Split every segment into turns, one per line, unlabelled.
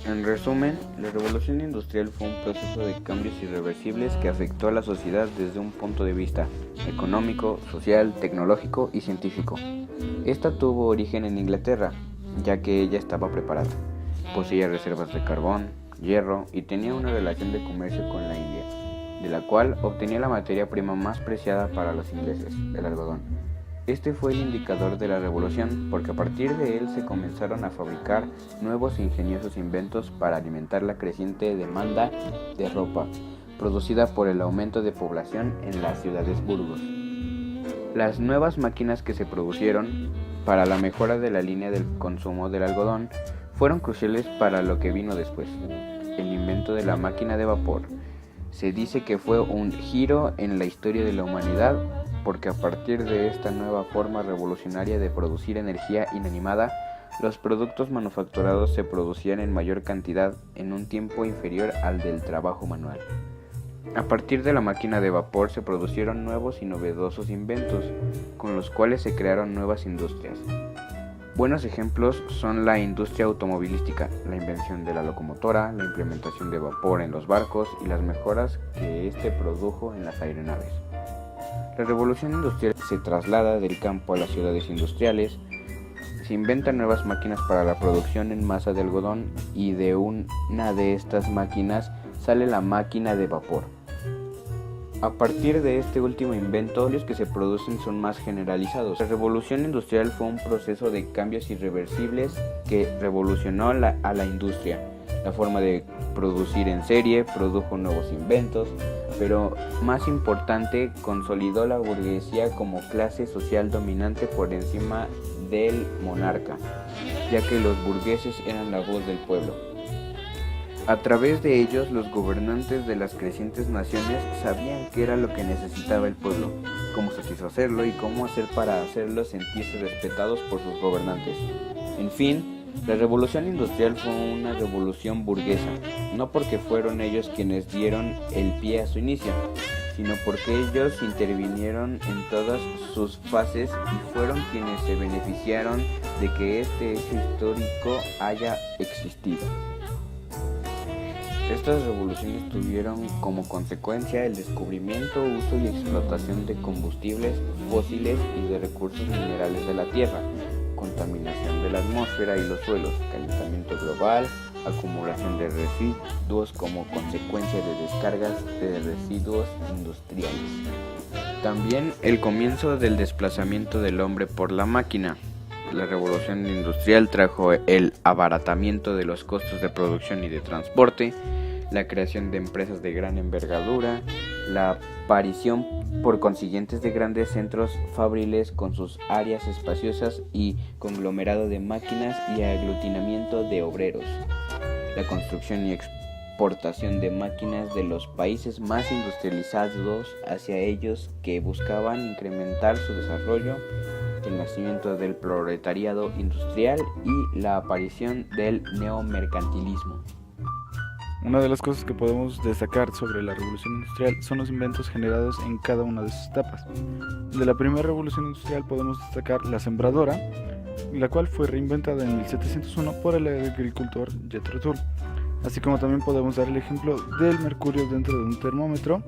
En resumen, la revolución industrial fue un proceso de cambios irreversibles que afectó a la sociedad desde un punto de vista económico, social, tecnológico y científico. Esta tuvo origen en Inglaterra, ya que ella estaba preparada. Poseía reservas de carbón, hierro y tenía una relación de comercio con la India, de la cual obtenía la materia prima más preciada para los ingleses, el algodón. Este fue el indicador de la revolución porque a partir de él se comenzaron a fabricar nuevos e ingeniosos inventos para alimentar la creciente demanda de ropa producida por el aumento de población en las ciudades-burgos. Las nuevas máquinas que se produjeron para la mejora de la línea del consumo del algodón fueron cruciales para lo que vino después, el invento de la máquina de vapor. Se dice que fue un giro en la historia de la humanidad porque a partir de esta nueva forma revolucionaria de producir energía inanimada, los productos manufacturados se producían en mayor cantidad en un tiempo inferior al del trabajo manual. A partir de la máquina de vapor se produjeron nuevos y novedosos inventos, con los cuales se crearon nuevas industrias. Buenos ejemplos son la industria automovilística, la invención de la locomotora, la implementación de vapor en los barcos y las mejoras que éste produjo en las aeronaves. La revolución industrial se traslada del campo a las ciudades industriales, se inventan nuevas máquinas para la producción en masa de algodón y de una de estas máquinas sale la máquina de vapor. A partir de este último invento, los que se producen son más generalizados. La revolución industrial fue un proceso de cambios irreversibles que revolucionó a la industria. La forma de producir en serie produjo nuevos inventos, pero más importante, consolidó la burguesía como clase social dominante por encima del monarca, ya que los burgueses eran la voz del pueblo. A través de ellos, los gobernantes de las crecientes naciones sabían qué era lo que necesitaba el pueblo, cómo satisfacerlo y cómo hacer para hacerlos sentirse respetados por sus gobernantes. En fin, la revolución industrial fue una revolución burguesa, no porque fueron ellos quienes dieron el pie a su inicio, sino porque ellos intervinieron en todas sus fases y fueron quienes se beneficiaron de que este hecho histórico haya existido. Estas revoluciones tuvieron como consecuencia el descubrimiento, uso y explotación de combustibles fósiles y de recursos minerales de la tierra, contaminación de la atmósfera y los suelos, calentamiento global, acumulación de residuos como consecuencia de descargas de residuos industriales. También el comienzo del desplazamiento del hombre por la máquina. La revolución industrial trajo el abaratamiento de los costos de producción y de transporte, la creación de empresas de gran envergadura, la aparición por consiguientes de grandes centros fabriles con sus áreas espaciosas y conglomerado de máquinas y aglutinamiento de obreros, la construcción y exportación de máquinas de los países más industrializados hacia ellos que buscaban incrementar su desarrollo, el nacimiento del proletariado industrial y la aparición del neomercantilismo.
Una de las cosas que podemos destacar sobre la revolución industrial son los inventos generados en cada una de sus etapas. De la primera revolución industrial podemos destacar la sembradora, la cual fue reinventada en 1701 por el agricultor Jethro Tull, así como también podemos dar el ejemplo del mercurio dentro de un termómetro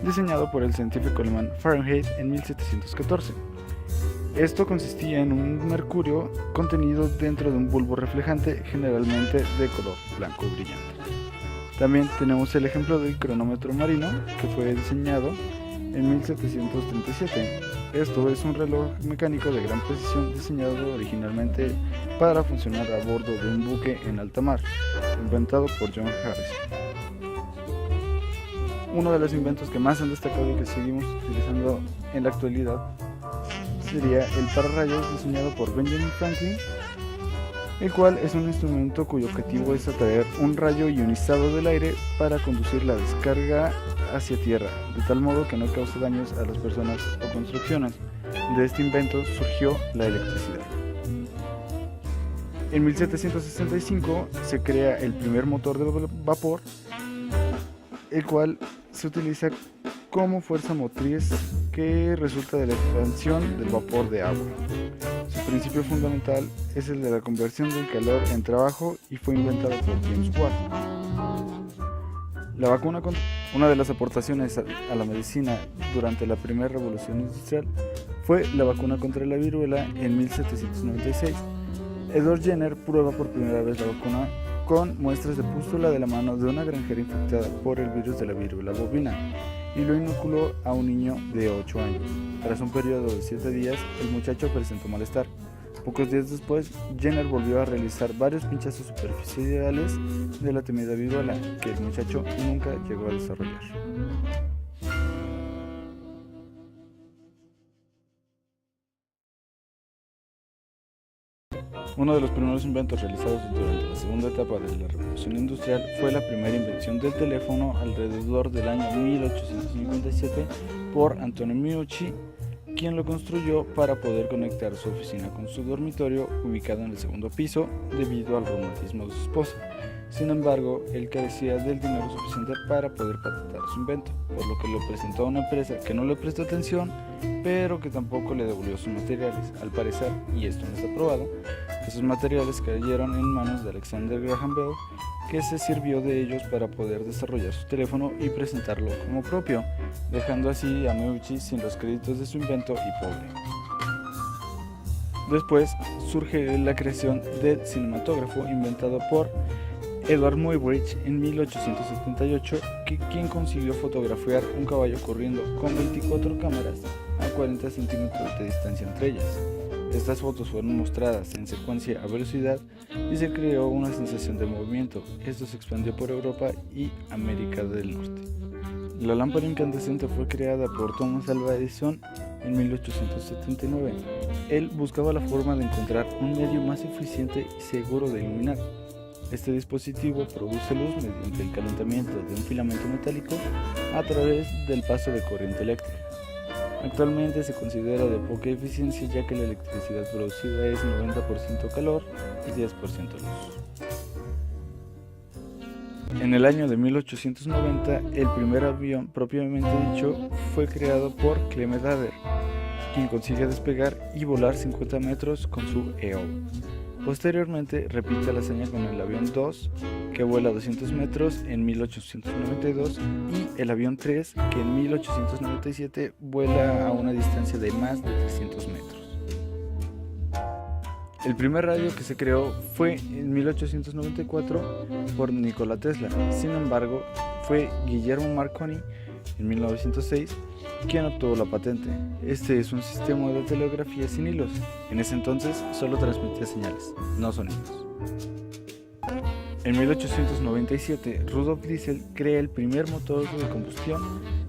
diseñado por el científico alemán Fahrenheit en 1714. Esto consistía en un mercurio contenido dentro de un bulbo reflejante, generalmente de color blanco brillante. También tenemos el ejemplo del cronómetro marino, que fue diseñado en 1737. Esto es un reloj mecánico de gran precisión diseñado originalmente para funcionar a bordo de un buque en alta mar, inventado por John Harrison. Uno de los inventos que más han destacado y que seguimos utilizando en la actualidad sería el pararrayos diseñado por Benjamin Franklin, el cual es un instrumento cuyo objetivo es atraer un rayo ionizado del aire para conducir la descarga hacia tierra, de tal modo que no cause daños a las personas o construcciones. De este invento surgió la electricidad. En 1765 se crea el primer motor de vapor, el cual se utiliza como fuerza motriz que resulta de la expansión del vapor de agua. Se principio fundamental es el de la conversión del calor en trabajo y fue inventado por James Watt. La vacuna, una de las aportaciones a la medicina durante la primera revolución industrial, fue la vacuna contra la viruela en 1796. Edward Jenner prueba por primera vez la vacuna con muestras de pústula de la mano de una granjera infectada por el virus de la viruela bovina y lo inoculó a un niño de 8 años. Tras un periodo de 7 días, el muchacho presentó malestar. Pocos días después, Jenner volvió a realizar varios pinchazos superficiales de la temida viruela que el muchacho nunca llegó a desarrollar. Uno de los primeros inventos realizados durante la segunda etapa de la revolución industrial fue la primera invención del teléfono alrededor del año 1857 por Antonio Meucci, quien lo construyó para poder conectar su oficina con su dormitorio ubicado en el segundo piso debido al reumatismo de su esposa. Sin embargo, él carecía del dinero suficiente para poder patentar su invento, por lo que lo presentó a una empresa que no le prestó atención, pero que tampoco le devolvió sus materiales. Al parecer, y esto no está probado, esos materiales cayeron en manos de Alexander Graham Bell, que se sirvió de ellos para poder desarrollar su teléfono y presentarlo como propio, dejando así a Meucci sin los créditos de su invento y pobre. Después surge la creación del cinematógrafo inventado por Edward Muybridge en 1878, quien consiguió fotografiar un caballo corriendo con 24 cámaras a 40 centímetros de distancia entre ellas. Estas fotos fueron mostradas en secuencia a velocidad y se creó una sensación de movimiento. Esto se expandió por Europa y América del Norte. La lámpara incandescente fue creada por Thomas Alva Edison en 1879. Él buscaba la forma de encontrar un medio más eficiente y seguro de iluminar. Este dispositivo produce luz mediante el calentamiento de un filamento metálico a través del paso de corriente eléctrica. Actualmente se considera de poca eficiencia ya que la electricidad producida es 90% calor y 10% luz. En el año de 1890, el primer avión propiamente dicho fue creado por Clement Ader, quien consigue despegar y volar 50 metros con su EOL. Posteriormente repite la hazaña con el avión 2, que vuela 200 metros en 1892, y el avión 3, que en 1897 vuela a una distancia de más de 300 metros. El primer radio que se creó fue en 1894 por Nikola Tesla. Sin embargo, fue Guillermo Marconi en 1906 quien obtuvo la patente. Este es un sistema de telegrafía sin hilos. En ese entonces solo transmitía señales, no sonidos. En 1897, Rudolf Diesel crea el primer motor de combustión,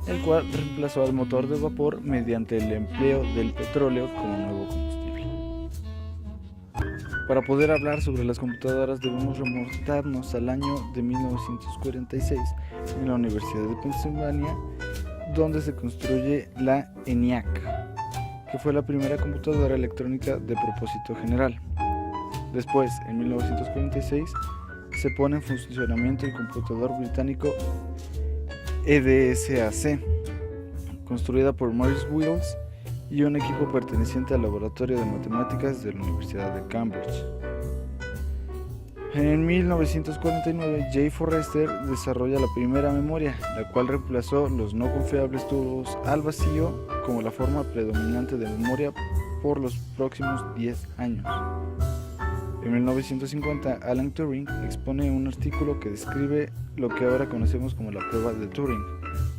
el cual reemplazó al motor de vapor mediante el empleo del petróleo como nuevo combustible. Para poder hablar sobre las computadoras debemos remontarnos al año de 1946 en la Universidad de Pensilvania, donde se construye la ENIAC, que fue la primera computadora electrónica de propósito general. Después, en 1946, se pone en funcionamiento el computador británico EDSAC, construida por Maurice Wills y un equipo perteneciente al Laboratorio de Matemáticas de la Universidad de Cambridge. En 1949, J. Forrester desarrolla la primera memoria, la cual reemplazó los no confiables tubos al vacío como la forma predominante de memoria por los próximos 10 años. En 1950, Alan Turing expone un artículo que describe lo que ahora conocemos como la prueba de Turing.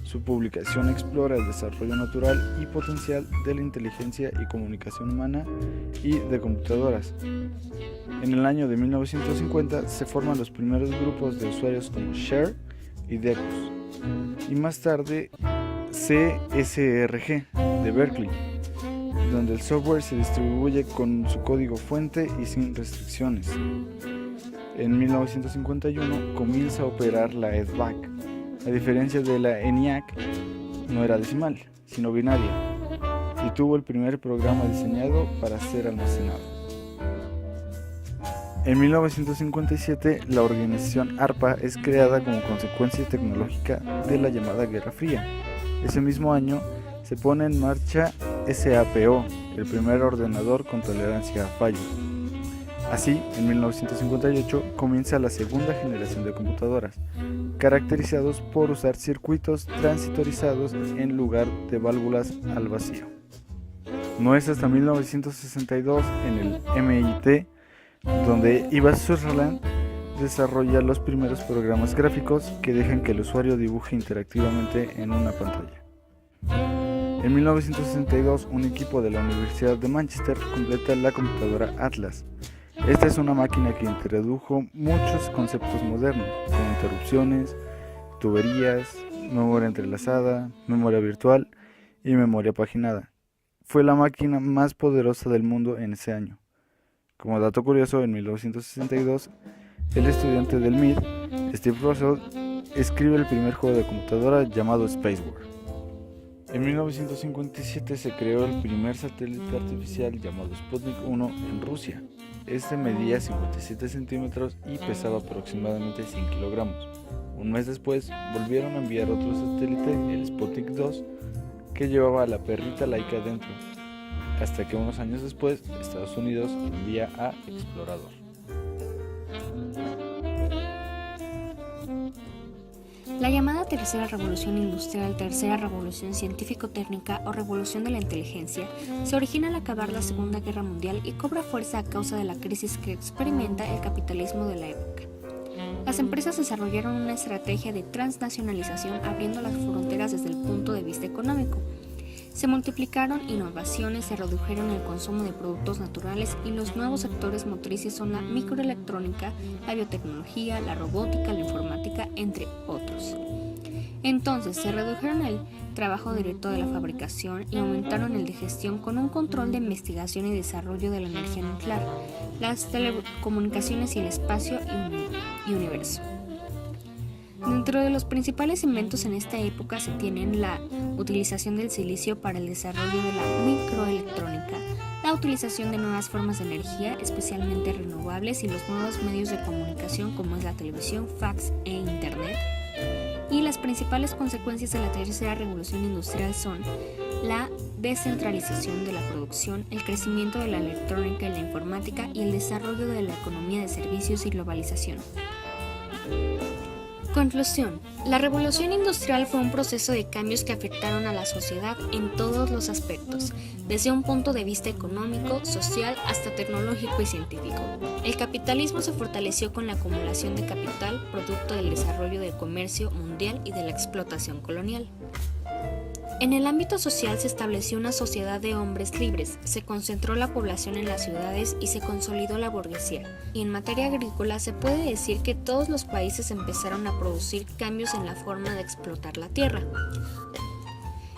Su publicación explora el desarrollo natural y potencial de la inteligencia y comunicación humana y de computadoras. En el año de 1950 se forman los primeros grupos de usuarios como Share y Decus, y más tarde CSRG de Berkeley, donde el software se distribuye con su código fuente y sin restricciones. En 1951 comienza a operar la EDVAC. A diferencia de la ENIAC, no era decimal, sino binaria, y tuvo el primer programa diseñado para ser almacenado. En 1957, la organización ARPA es creada como consecuencia tecnológica de la llamada Guerra Fría. Ese mismo año se pone en marcha SAPO, el primer ordenador con tolerancia a fallos. Así, en 1958 comienza la segunda generación de computadoras, caracterizados por usar circuitos transitorizados en lugar de válvulas al vacío. No es hasta 1962 en el MIT donde Ivan Sutherland desarrolla los primeros programas gráficos que dejan que el usuario dibuje interactivamente en una pantalla. En 1962, un equipo de la Universidad de Manchester completa la computadora Atlas. Esta es una máquina que introdujo muchos conceptos modernos, como interrupciones, tuberías, memoria entrelazada, memoria virtual y memoria paginada. Fue la máquina más poderosa del mundo en ese año. Como dato curioso, en 1962, el estudiante del MIT, Steve Russell, escribe el primer juego de computadora llamado Space War. En 1957 se creó el primer satélite artificial llamado Sputnik 1 en Rusia. Este medía 57 centímetros y pesaba aproximadamente 100 kilogramos. Un mes después volvieron a enviar otro satélite, el Sputnik 2, que llevaba a la perrita Laika dentro, hasta que unos años después Estados Unidos envía a Explorador.
La llamada Tercera Revolución Industrial, Tercera Revolución Científico-Técnica o Revolución de la Inteligencia se origina al acabar la Segunda Guerra Mundial y cobra fuerza a causa de la crisis que experimenta el capitalismo de la época. Las empresas desarrollaron una estrategia de transnacionalización abriendo las fronteras desde el punto de vista económico. Se multiplicaron innovaciones, se redujeron el consumo de productos naturales y los nuevos sectores motrices son la microelectrónica, la biotecnología, la robótica, la informática, entre otros. Entonces se redujeron el trabajo directo de la fabricación y aumentaron el de gestión con un control de investigación y desarrollo de la energía nuclear, las telecomunicaciones y el espacio y universo. Dentro de los principales inventos en esta época se tienen la utilización del silicio para el desarrollo de la microelectrónica, la utilización de nuevas formas de energía, especialmente renovables, y los nuevos medios de comunicación como es la televisión, fax e internet. Y las principales consecuencias de la tercera revolución industrial son la descentralización de la producción, el crecimiento de la electrónica y la informática y el desarrollo de la economía de servicios y globalización. Conclusión. La revolución industrial fue un proceso de cambios que afectaron a la sociedad en todos los aspectos, desde un punto de vista económico, social, hasta tecnológico y científico. El capitalismo se fortaleció con la acumulación de capital, producto del desarrollo del comercio mundial y de la explotación colonial. En el ámbito social se estableció una sociedad de hombres libres, se concentró la población en las ciudades y se consolidó la burguesía. Y en materia agrícola se puede decir que todos los países empezaron a producir cambios en la forma de explotar la tierra.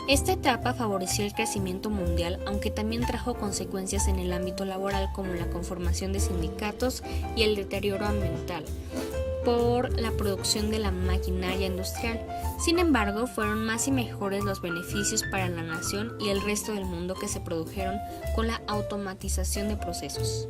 Esta etapa favoreció el crecimiento mundial, aunque también trajo consecuencias en el ámbito laboral como la conformación de sindicatos y el deterioro ambiental por la producción de la maquinaria industrial. Sin embargo, fueron más y mejores los beneficios para la nación y el resto del mundo que se produjeron con la automatización de procesos.